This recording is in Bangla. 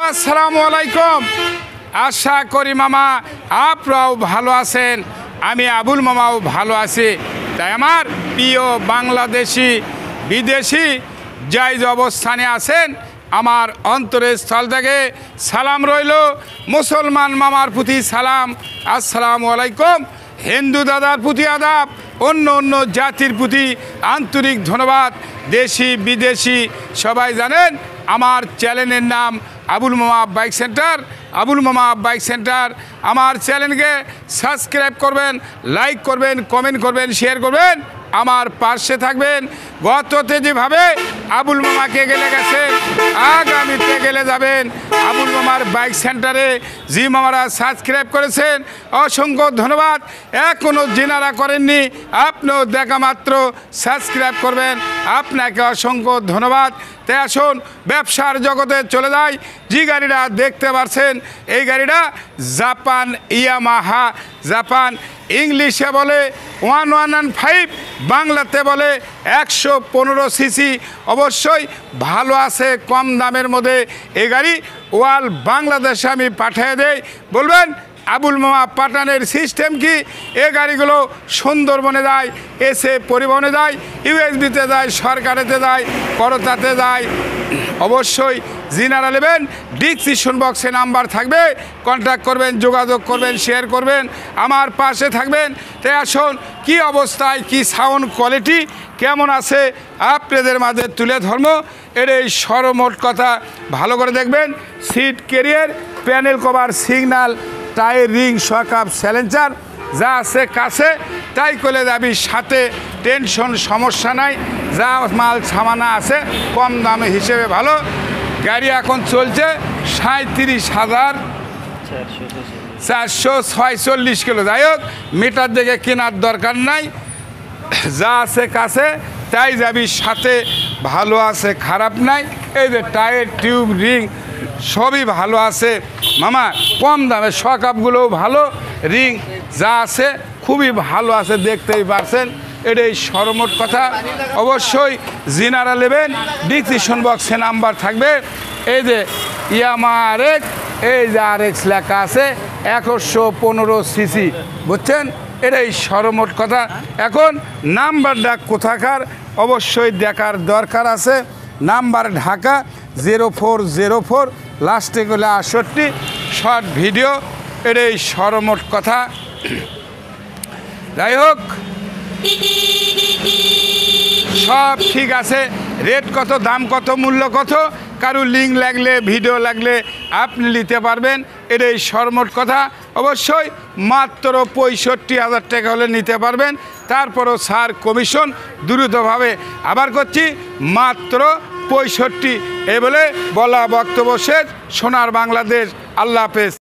আসসালামু আলাইকুম। আশা করি মামা আপনারাও ভালো আছেন, আমি আবুল মামাও ভালো আছি। তাই আমার প্রিয় বাংলাদেশি বিদেশি যাই যে অবস্থানে আছেন, আমার অন্তরের স্থল থেকে সালাম রইল। মুসলমান মামার প্রতি সালাম, আসসালামু আলাইকুম। হিন্দু দাদার প্রতি আদাব, অন্য অন্য জাতির প্রতি আন্তরিক ধন্যবাদ। দেশি বিদেশি সবাই জানেন আমার চ্যানেলের নাম আবুল মামা বাইক সেন্টার। আবুল মামা বাইক সেন্টার আমার চ্যানেলকে সাবস্ক্রাইব করবেন, লাইক করবেন, কমেন্ট করবেন, শেয়ার করবেন, আমার পাশে থাকবেন। গততে যেভাবে আবুল মামাকে গেলে গেছেন, আগামীতে গেলে যাবেন। আবুল মামার বাইক সেন্টারে জি মামারা সাবস্ক্রাইব করেছেন, অসংখ্য ধন্যবাদ। এখনও যিনারা করেননি, আপনিও দেখা মাত্র সাবস্ক্রাইব করবেন, আপনাকে অসংখ্য ধন্যবাদ। তাই আসুন ব্যবসার জগতে চলে যাই। যে গাড়িটা দেখতে পাচ্ছেন এই গাড়িটা জাপান ইয়ামাহা। জাপান ইংলিশে বলে 1115, বাংলাতে বলে 115 সিসি। অবশ্যই ভালো আছে, কম দামের মধ্যে এই গাড়ি ওয়াল বাংলাদেশে আমি পাঠিয়ে দেই। বলবেন আবুল মামা পাঠানের সিস্টেম কি? এ গাড়িগুলো সুন্দরবনে যায়, এসে পরিবহনে যায়, ইউএসবিতে যায়, সরকারেতে যায়, করতাতে যায়। অবশ্যই যিনারা নেবেন ডিসক্রিপশন বক্সে নাম্বার থাকবে, কন্ট্যাক্ট করবেন, যোগাযোগ করবেন, শেয়ার করবেন, আমার পাশে থাকবেন। তাই আসুন কী অবস্থায়, কি সাউন্ড কোয়ালিটি কেমন আছে আপনাদের মাঝে তুলে ধর্ম। এর এই সরমোট কথা ভালো করে দেখবেন। Seat carrier, panel cover, signal, tyre, ring, shock up, silencer যা আছে কাছে তাই করে যাবি, সাথে টেনশন সমস্যা নাই। যা মাল সামানা আছে কম দামে হিসেবে ভালো। গাড়ি এখন চলছে 37,446 কিলো। যাই হোক, মিটার দেখে কেনার দরকার নাই, যা আছে কাছে তাই যাবি, সাথে ভালো আছে, খারাপ নাই। এই যে টায়ার, টিউব, রিং সবই ভালো আছে মামা, কম দামে। শকআপগুলোও ভালো, রিং যা আছে খুবই ভালো আছে, দেখতেই পারছেন। এটাই সরমোট কথা। অবশ্যই যিনারা নেবেন ডিসক্রিপশন বক্সে নাম্বার থাকবে। এই যে ইয়ামাহা RX, এই যে RX লেখা আছে 115 সিসি, বুঝছেন? এটাই সরমোট কথা। এখন নাম্বারটা কোথাকার অবশ্যই দেখার দরকার আছে। নাম্বার ঢাকা 0404, লাস্টে গেলে 68, শর্ট ভিডিও। এটাই সরমোট কথা। যাই হোক, সব ঠিক আছে। রেট কত, দাম কত, মূল্য কত, কারো লিঙ্ক লাগলে, ভিডিও লাগলে আপনি নিতে পারবেন। এটাই সরমোট কথা। অবশ্যই মাত্র 65,000 টাকা হলে নিতে পারবেন। তারপরও স্যার কমিশন দ্রুতভাবে আবার করছি, মাত্র 65। এ বলে বলা বক্তব্য শেষ। সোনার বাংলাদেশ, আল্লাহ হাফেজ।